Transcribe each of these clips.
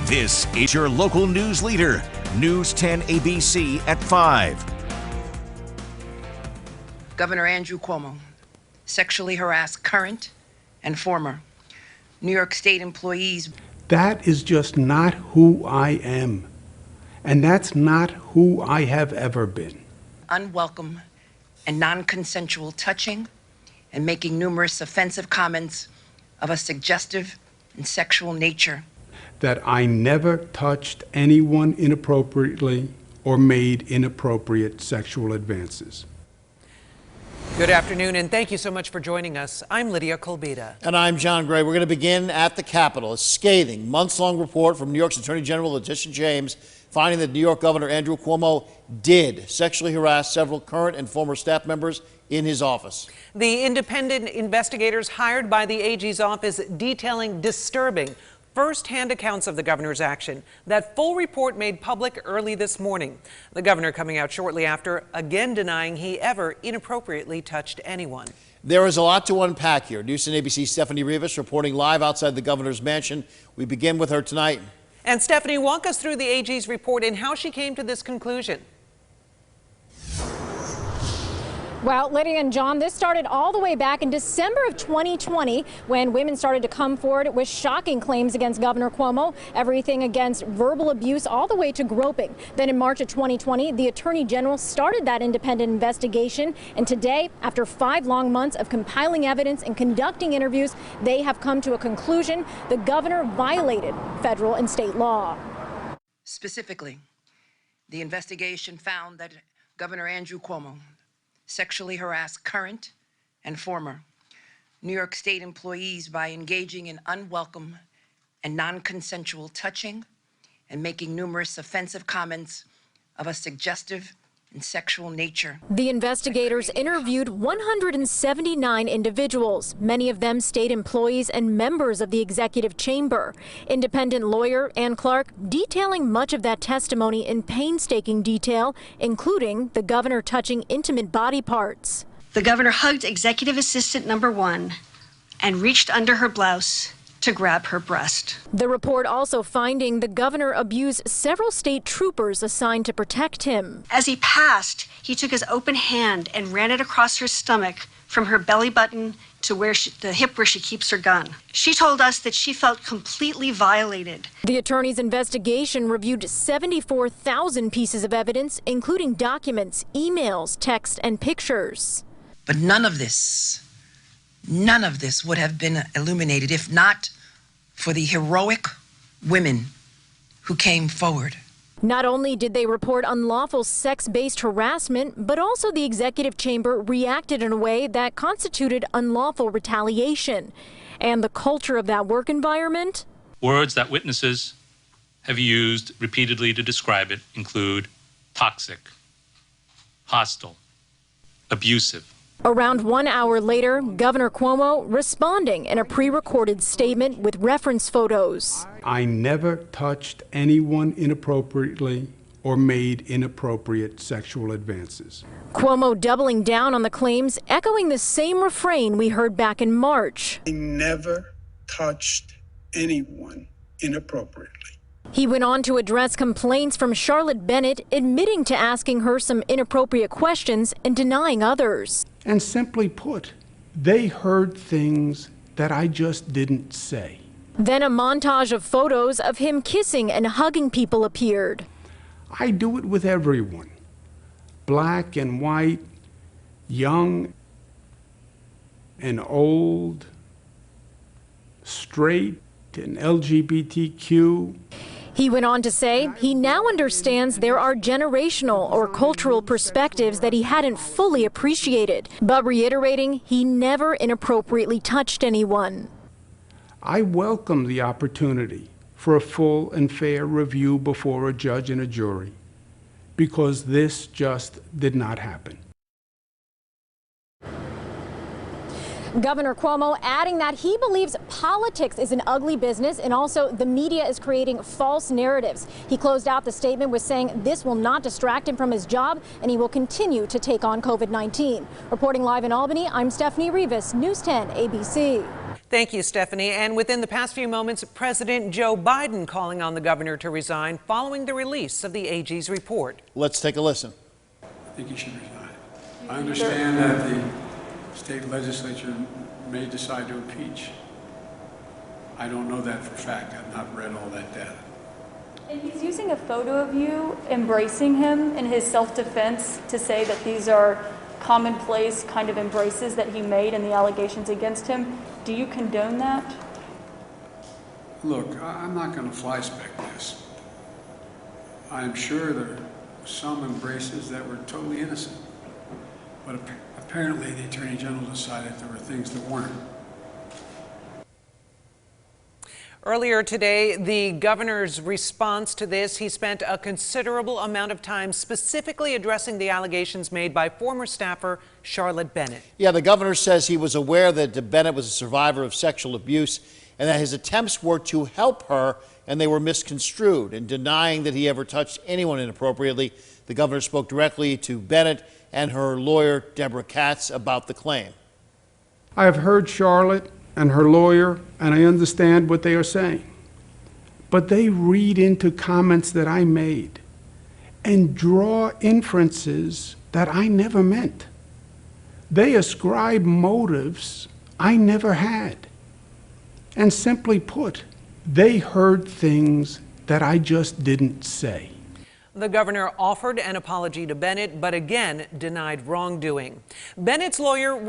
This is your local news leader, News 10 ABC at 5. Governor Andrew Cuomo sexually harassed current and former New York State employees. That is just not who I am. And that's not who I have ever been. Unwelcome and non-consensual touching and making numerous offensive comments of a suggestive and sexual nature. That I never touched anyone inappropriately or made inappropriate sexual advances. Good afternoon, and thank you so much for joining us. I'm Lydia Colbita. And I'm John Gray. We're going to begin at the Capitol. A scathing, months-long report from New York's Attorney General Letitia James finding that New York Governor Andrew Cuomo did sexually harass several current and former staff members in his office. The independent investigators hired by the AG's office detailing disturbing first-hand accounts of the governor's action. That full report made public early this morning. The governor coming out shortly after, again denying he ever inappropriately touched anyone. There is a lot to unpack here. News 10 ABC's Stephanie Rivas reporting live outside the governor's mansion. We begin with her tonight. And Stephanie, walk us through the AG's report and how she came to this conclusion. Well, Lydia and John, this started all the way back in December of 2020 when women started to come forward with shocking claims against Governor Cuomo, everything against verbal abuse all the way to groping. Then in March of 2020, the Attorney General started that independent investigation. And today, after 5 long months of compiling evidence and conducting interviews, they have come to a conclusion. The governor violated federal and state law. Specifically, the investigation found that Governor Andrew Cuomo sexually harassed current and former New York State employees by engaging in unwelcome and non-consensual touching and making numerous offensive comments of a suggestive and sexual nature. The investigators interviewed 179 individuals, many of them state employees and members of the executive chamber. Independent lawyer Ann Clark detailing much of that testimony in painstaking detail, including the governor touching intimate body parts. The governor hugged executive assistant number 1 and reached under her blouse to grab her breast. The report also finding the governor abused several state troopers assigned to protect him. As he passed, he took his open hand and ran it across her stomach from her belly button to the hip where she keeps her gun. She told us that she felt completely violated. The attorney's investigation reviewed 74,000 pieces of evidence, including documents, emails, text, and pictures. But none of this would have been illuminated if not for the heroic women who came forward. Not only did they report unlawful sex-based harassment, but also the executive chamber reacted in a way that constituted unlawful retaliation. And the culture of that work environment? Words that witnesses have used repeatedly to describe it include toxic, hostile, abusive. Around 1 hour later, Governor Cuomo responding in a pre-recorded statement with reference photos. I never touched anyone inappropriately or made inappropriate sexual advances. Cuomo doubling down on the claims, echoing the same refrain we heard back in March. I never touched anyone inappropriately. He went on to address complaints from Charlotte Bennett, admitting to asking her some inappropriate questions and denying others. And simply put, they heard things that I just didn't say. Then a montage of photos of him kissing and hugging people appeared. I do it with everyone, black and white, young and old, straight and LGBTQ. He went on to say he now understands there are generational or cultural perspectives that he hadn't fully appreciated, but reiterating he never inappropriately touched anyone. I welcome the opportunity for a full and fair review before a judge and a jury, because this just did not happen. Governor Cuomo adding that he believes politics is an ugly business and also the media is creating false narratives. He closed out the statement with saying this will not distract him from his job and he will continue to take on COVID-19. Reporting live in Albany, I'm Stephanie Rivas, News 10 ABC. Thank you, Stephanie. And within the past few moments, President Joe Biden calling on the governor to resign following the release of the AG's report. Let's take a listen. I think he should resign. I understand that the state legislature may decide to impeach. I don't know that for a fact. I've not read all that data. And he's using a photo of you embracing him in his self-defense to say that these are commonplace kind of embraces that he made and the allegations against him. Do you condone that? Look, I'm not going to fly-spec this. I'm sure there are some embraces that were totally innocent. But apparently the Attorney General decided there were things that weren't. Earlier today, the governor's response to this, he spent a considerable amount of time specifically addressing the allegations made by former staffer Charlotte Bennett. Yeah, the governor says he was aware that Bennett was a survivor of sexual abuse and that his attempts were to help her and they were misconstrued. In denying that he ever touched anyone inappropriately, the governor spoke directly to Bennett and her lawyer, Deborah Katz, about the claim. I have heard Charlotte and her lawyer, and I understand what they are saying. But they read into comments that I made and draw inferences that I never meant. They ascribe motives I never had. And simply put, they heard things that I just didn't say. The governor offered an apology to Bennett, but again denied wrongdoing. Bennett's lawyer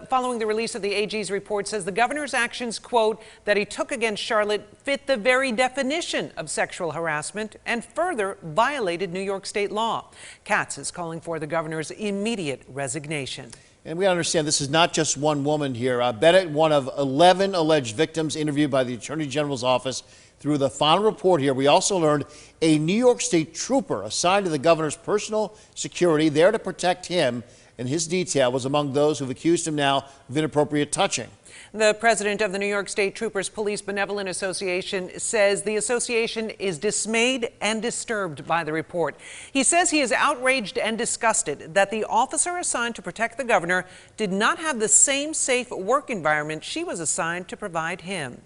following the release of the AG's report says the governor's actions, quote, that he took against Charlotte fit the very definition of sexual harassment and further violated New York state law. Katz is calling for the governor's immediate resignation. And we understand this is not just one woman here. Bennett, one of 11 alleged victims interviewed by the Attorney General's office. Through the final report here, we also learned a New York State trooper assigned to the governor's personal security there to protect him and his detail was among those who've accused him now of inappropriate touching. The president of the New York State Troopers Police Benevolent Association says the association is dismayed and disturbed by the report. He says he is outraged and disgusted that the officer assigned to protect the governor did not have the same safe work environment she was assigned to provide him.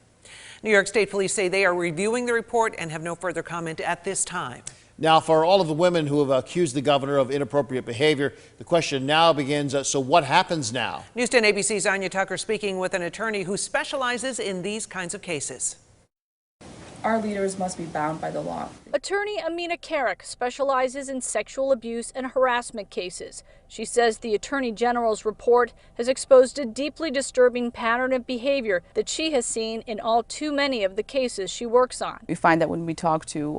New York State Police say they are reviewing the report and have no further comment at this time. Now, for all of the women who have accused the governor of inappropriate behavior, the question now begins, so what happens now? News 10 ABC's Anya Tucker speaking with an attorney who specializes in these kinds of cases. Our leaders must be bound by the law. Attorney Amina Carrick specializes in sexual abuse and harassment cases. She says the Attorney General's report has exposed a deeply disturbing pattern of behavior that she has seen in all too many of the cases she works on. We find that when we talk to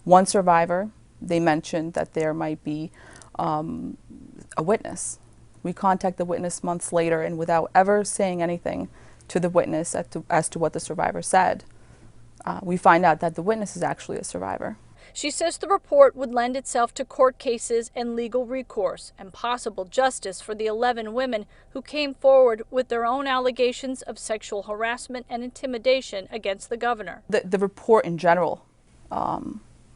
one survivor, they mentioned that there might be a witness. We contact the witness months later, and without ever saying anything to the witness as to what the survivor said, we find out that the witness is actually a survivor. She says the report would lend itself to court cases and legal recourse and possible justice for the 11 women who came forward with their own allegations of sexual harassment and intimidation against the governor. The report in general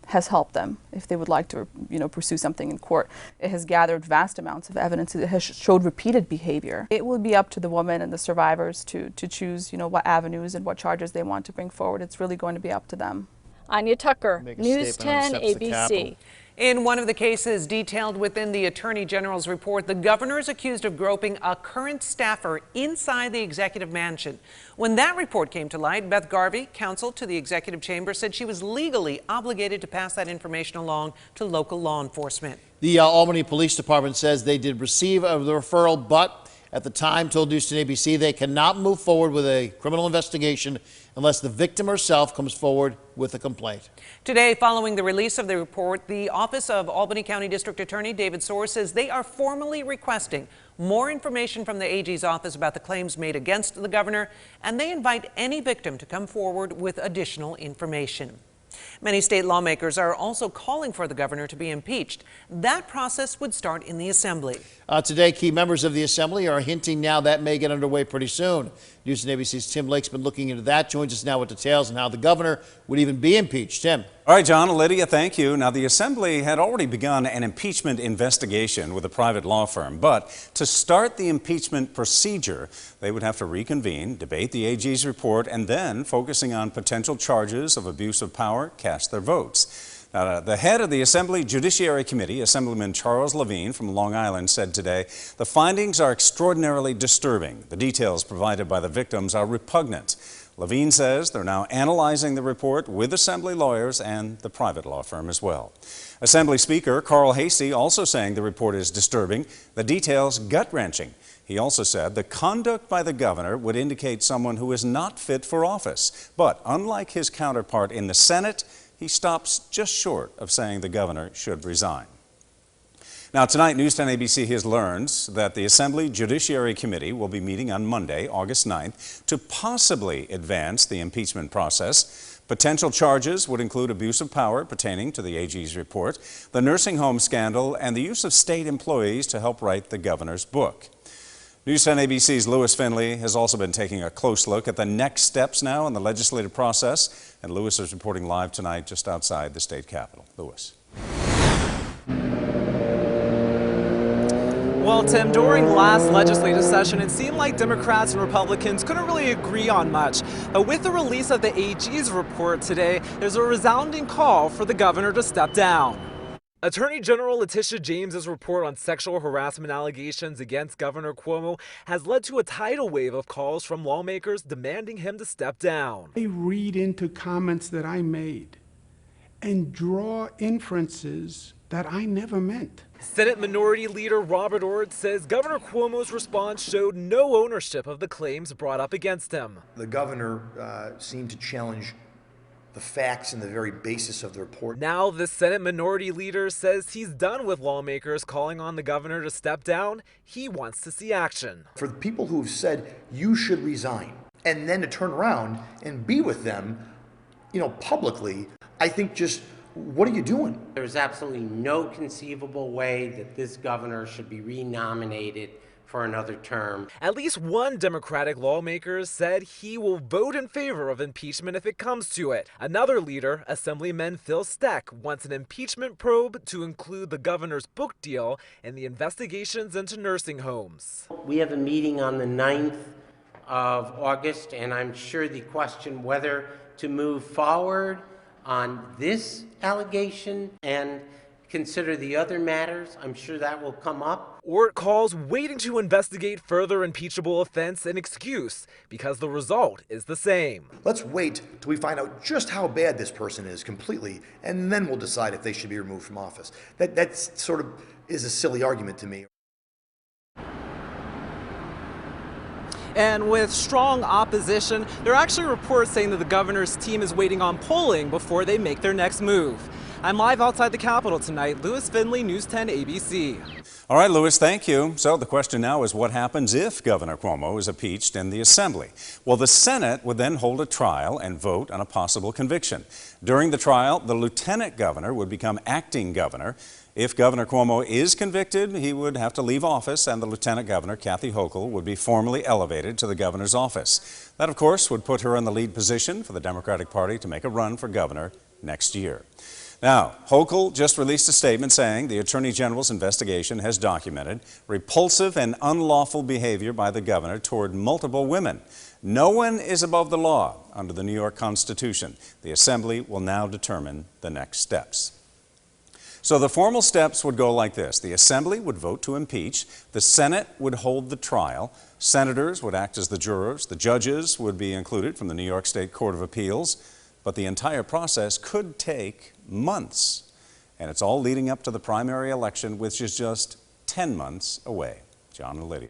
has helped them if they would like to, pursue something in court. It has gathered vast amounts of evidence. It has showed repeated behavior. It will be up to the woman and the survivors to choose, what avenues and what charges they want to bring forward. It's really going to be up to them. Anya Tucker, News 10 ABC. In one of the cases detailed within the Attorney General's report, the governor is accused of groping a current staffer inside the executive mansion. When that report came to light, Beth Garvey, counsel to the executive chamber, said she was legally obligated to pass that information along to local law enforcement. The Albany Police Department says they did receive the referral, but at the time told News 10 ABC they cannot move forward with a criminal investigation unless the victim herself comes forward with a complaint. Today, following the release of the report, the Office of Albany County District Attorney David Soar says they are formally requesting more information from the AG's office about the claims made against the governor, and they invite any victim to come forward with additional information. Many state lawmakers are also calling for the governor to be impeached. That process would start in the Assembly. Today, key members of the Assembly are hinting now that may get underway pretty soon. News 10 ABC's Tim Lake's been looking into that. Joins us now with details on how the governor would even be impeached. Tim. All right, John and Lydia, thank you. Now, the Assembly had already begun an impeachment investigation with a private law firm, but to start the impeachment procedure, they would have to reconvene, debate the AG's report, and then, focusing on potential charges of abuse of power, cast their votes. Now, the head of the Assembly Judiciary Committee, Assemblyman Charles Levine from Long Island, said today, the findings are extraordinarily disturbing. The details provided by the victims are repugnant. Levine says they're now analyzing the report with Assembly lawyers and the private law firm as well. Assembly Speaker Carl Hastie also saying the report is disturbing, the details gut-wrenching. He also said the conduct by the governor would indicate someone who is not fit for office. But unlike his counterpart in the Senate, he stops just short of saying the governor should resign. Now, tonight, News 10 ABC has learned that the Assembly Judiciary Committee will be meeting on Monday, August 9th, to possibly advance the impeachment process. Potential charges would include abuse of power pertaining to the AG's report, the nursing home scandal, and the use of state employees to help write the governor's book. News 10 ABC's Lewis Finley has also been taking a close look at the next steps now in the legislative process, and Lewis is reporting live tonight just outside the state capitol. Lewis. Well, Tim, during last legislative session, it seemed like Democrats and Republicans couldn't really agree on much. But with the release of the AG's report today, there's a resounding call for the governor to step down. Attorney General Letitia James's report on sexual harassment allegations against Governor Cuomo has led to a tidal wave of calls from lawmakers demanding him to step down. They read into comments that I made and draw inferences that I never meant. Senate Minority Leader Robert Ord says Governor Cuomo's response showed no ownership of the claims brought up against him. The governor seemed to challenge the facts and the very basis of the report. Now the Senate Minority Leader says he's done with lawmakers calling on the governor to step down. He wants to see action. For the people who have said you should resign and then to turn around and be with them, publicly, I think just, what are you doing? There's absolutely no conceivable way that this governor should be renominated for another term. At least one Democratic lawmaker said he will vote in favor of impeachment if it comes to it. Another leader, Assemblyman Phil Steck, wants an impeachment probe to include the governor's book deal and the investigations into nursing homes. We have a meeting on the 9th of August, and I'm sure the question whether to move forward on this allegation and consider the other matters, I'm sure that will come up. Ort calls waiting to investigate further impeachable offense an excuse because the result is the same. Let's wait till we find out just how bad this person is completely, and then we'll decide if they should be removed from office. That sort of is a silly argument to me. And with strong opposition, there are actually reports saying that the governor's team is waiting on polling before they make their next move. I'm live outside the Capitol tonight. Lewis Finley, News 10 ABC. All right, Lewis, thank you. So the question now is what happens if Governor Cuomo is impeached in the Assembly? Well, the Senate would then hold a trial and vote on a possible conviction. During the trial, the lieutenant governor would become acting governor. If Governor Cuomo is convicted, he would have to leave office, and the lieutenant governor, Kathy Hochul, would be formally elevated to the governor's office. That, of course, would put her in the lead position for the Democratic Party to make a run for governor next year. Now, Hochul just released a statement saying the Attorney General's investigation has documented repulsive and unlawful behavior by the governor toward multiple women. No one is above the law under the New York Constitution. The Assembly will now determine the next steps. So the formal steps would go like this. The Assembly would vote to impeach. The Senate would hold the trial. Senators would act as the jurors. The judges would be included from the New York State Court of Appeals. But the entire process could take months. And it's all leading up to the primary election, which is just 10 months away. John and Lydia.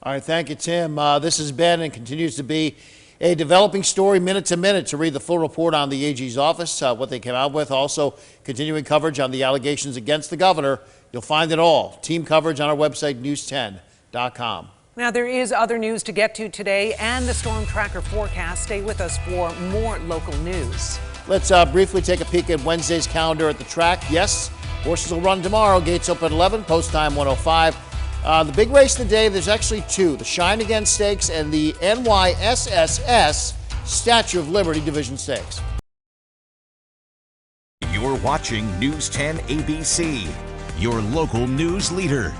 All right, thank you, Tim. This has been and continues to be a developing story minute to minute. To read the full report on the AG's office, what they came out with, also continuing coverage on the allegations against the governor, you'll find it all. Team coverage on our website, news10.com. Now, there is other news to get to today and the storm tracker forecast. Stay with us for more local news. Let's briefly take a peek at Wednesday's calendar at the track. Yes, horses will run tomorrow. Gates open at 11, post time 1:05. The big race of the day, there's actually two, the Shine Again Stakes and the NYSSS Statue of Liberty Division Stakes. You're watching News 10 ABC, your local news leader.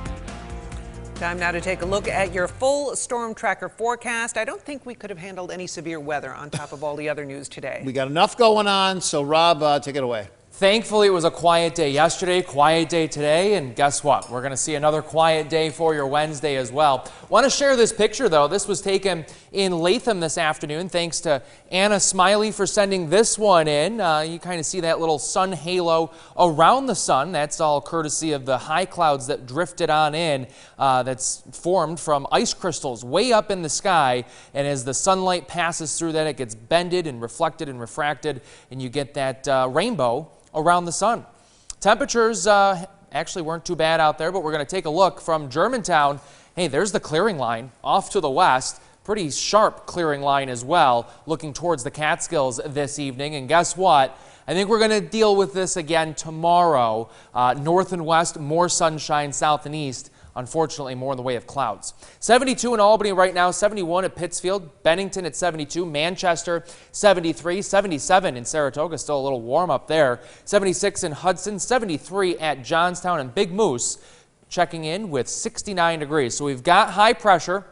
Time now to take a look at your full storm tracker forecast. I don't think we could have handled any severe weather on top of all the other news today. We got enough going on, so Rob, take it away. Thankfully, it was a quiet day yesterday, quiet day today, and guess what? We're going to see another quiet day for your Wednesday as well. Want to share this picture, though. This was taken in Latham this afternoon. Thanks to Anna Smiley for sending this one in. You kind of see that little sun halo around the sun. That's all courtesy of the high clouds that drifted on in. That's formed from ice crystals way up in the sky. And as the sunlight passes through that, it gets bended and reflected and refracted, and you get that rainbow around the sun. Temperatures actually weren't too bad out there, but we're going to take a look from Germantown. Hey, there's the clearing line off to the west. Pretty sharp clearing line as well, looking towards the Catskills this evening. And guess what? I think we're going to deal with this again tomorrow. North and west, more sunshine, south and east. Unfortunately, more in the way of clouds. 72 in Albany right now, 71 at Pittsfield, Bennington at 72, Manchester 73, 77 in Saratoga, still a little warm up there, 76 in Hudson, 73 at Johnstown, and Big Moose checking in with 69 degrees. So we've got high pressure.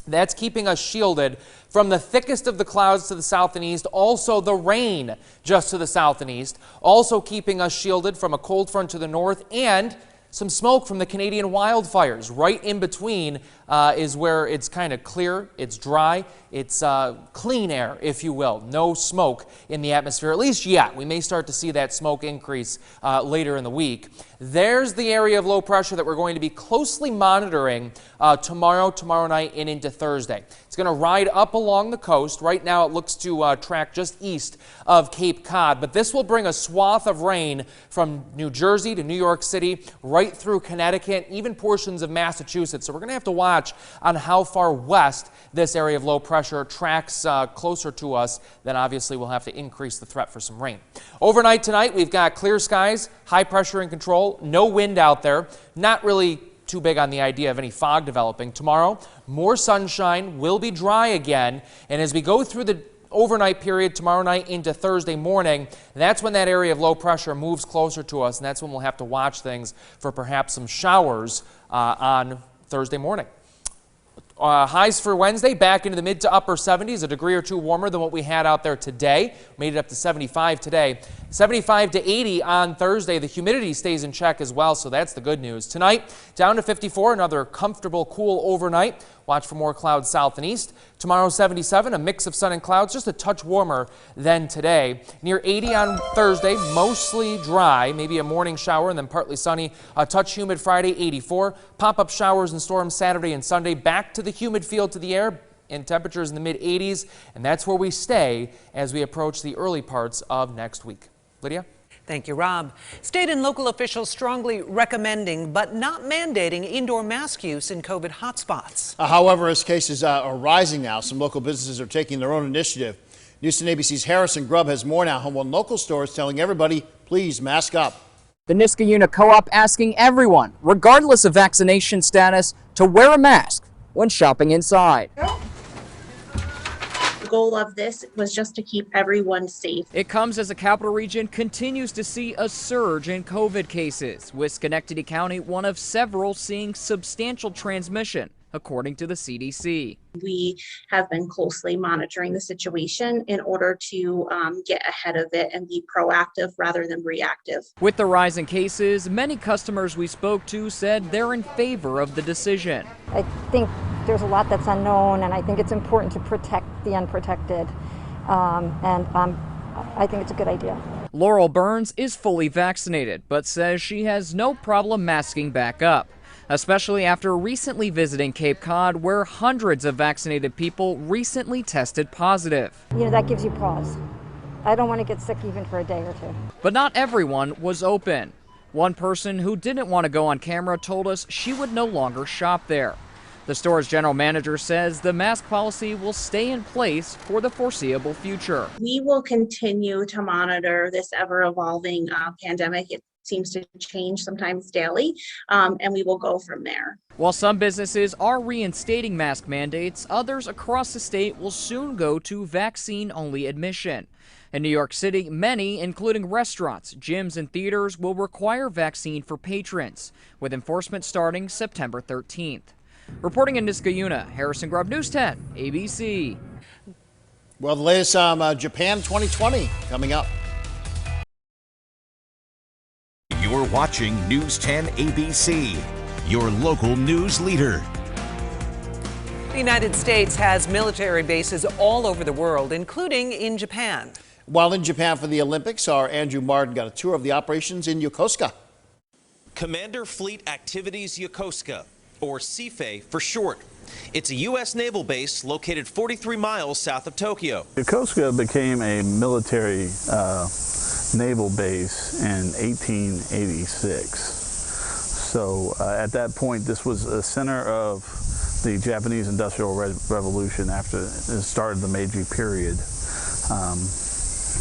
That's keeping us shielded from the thickest of the clouds to the south and east, also the rain just to the south and east, also keeping us shielded from a cold front to the north, and some smoke from the Canadian wildfires. Right in between is where it's kind of clear, it's dry, it's clean air, if you will. No smoke in the atmosphere, at least yet. We may start to see that smoke increase later in the week. There's the area of low pressure that we're going to be closely monitoring tomorrow night, and into Thursday. It's going to ride up along the coast. Right now it looks to track just east of Cape Cod, but this will bring a swath of rain from New Jersey to New York City, right through Connecticut, even portions of Massachusetts. So we're going to have to watch on how far west this area of low pressure tracks closer to us. Then obviously we'll have to increase the threat for some rain. Overnight tonight, we've got clear skies, high pressure in control, no wind out there, not really too big on the idea of any fog developing. Tomorrow, more sunshine, will be dry again, and as we go through the overnight period tomorrow night into Thursday morning, that's when that area of low pressure moves closer to us, and that's when we'll have to watch things for perhaps some showers on Thursday morning. Highs for Wednesday back into the mid to upper 70s, a degree or two warmer than what we had out there today. Made it up to 75 today. 75 to 80 on Thursday. The humidity stays in check as well, so that's the good news. Tonight, down to 54, another comfortable, cool overnight. Watch for more clouds south and east. Tomorrow, 77, a mix of sun and clouds, just a touch warmer than today. Near 80 on Thursday, mostly dry, maybe a morning shower and then partly sunny. A touch humid Friday, 84. Pop-up showers and storms Saturday and Sunday. Back to the humid feel to the air, and temperatures in the mid-80s, and that's where we stay as we approach the early parts of next week. Lydia? Thank you, Rob. State and local officials strongly recommending but not mandating indoor mask use in COVID hotspots. However, as cases are rising now, some local businesses are taking their own initiative. News 10 ABC's Harrison Grubb has more now, while local stores telling everybody, please mask up. The Niskayuna Co-op asking everyone, regardless of vaccination status, to wear a mask when shopping inside. The goal of this was just to keep everyone safe. It comes as the capital region continues to see a surge in COVID cases, with Schenectady County one of several seeing substantial transmission, according to the CDC. We have been closely monitoring the situation in order to get ahead of it and be proactive rather than reactive. With the rise in cases, many customers we spoke to said they're in favor of the decision. I think there's a lot that's unknown, and I think it's important to protect the unprotected, I think it's a good idea. Laurel Burns is fully vaccinated, but says she has no problem masking back up, especially after recently visiting Cape Cod, where hundreds of vaccinated people recently tested positive. You know, that gives you pause. I don't want to get sick even for a day or two. But not everyone was open. One person who didn't want to go on camera told us she would no longer shop there. The store's general manager says the mask policy will stay in place for the foreseeable future. We will continue to monitor this ever-evolving pandemic. It seems to change sometimes daily, and we will go from there. While some businesses are reinstating mask mandates, others across the state will soon go to vaccine-only admission. In New York City, many, including restaurants, gyms, and theaters, will require vaccine for patrons, with enforcement starting September 13th. Reporting in Niskayuna, Harrison Grubb, News 10, ABC. Well, the latest on Japan 2020 coming up. You're watching News 10 ABC, your local news leader. The United States has military bases all over the world, including in Japan. While in Japan for the Olympics, our Andrew Martin got a tour of the operations in Yokosuka. Commander Fleet Activities Yokosuka, or CFA for short. It's a U.S. naval base located 43 miles south of Tokyo. Yokosuka became a military naval base in 1886. So at that point, this was a center of the Japanese Industrial Revolution after it started the Meiji period.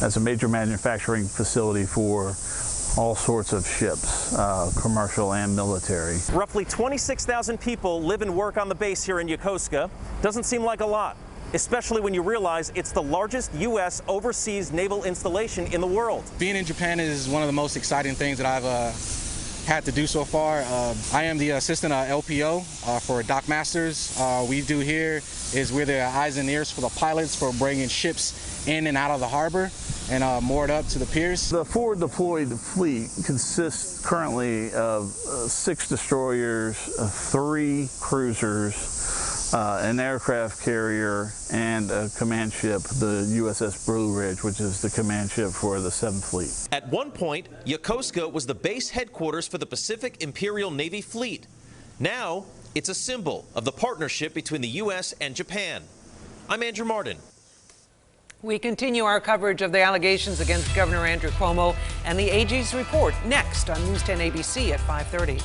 As a major manufacturing facility for all sorts of ships, commercial and military. Roughly 26,000 people live and work on the base here in Yokosuka. Doesn't seem like a lot, especially when you realize it's the largest U.S. overseas naval installation in the world. Being in Japan is one of the most exciting things that I've had to do so far. I am the assistant LPO for Dock Masters. We do here is we're the eyes and ears for the pilots for bringing ships in and out of the harbor and moored up to the piers. The forward deployed fleet consists currently of 6 destroyers, 3 cruisers, an aircraft carrier, and a command ship, the USS Blue Ridge, which is the command ship for the 7th Fleet. At one point, Yokosuka was the base headquarters for the Pacific Imperial Navy Fleet. Now, it's a symbol of the partnership between the U.S. and Japan. I'm Andrew Martin. We continue our coverage of the allegations against Governor Andrew Cuomo and the AG's report next on News 10 ABC at 5:30.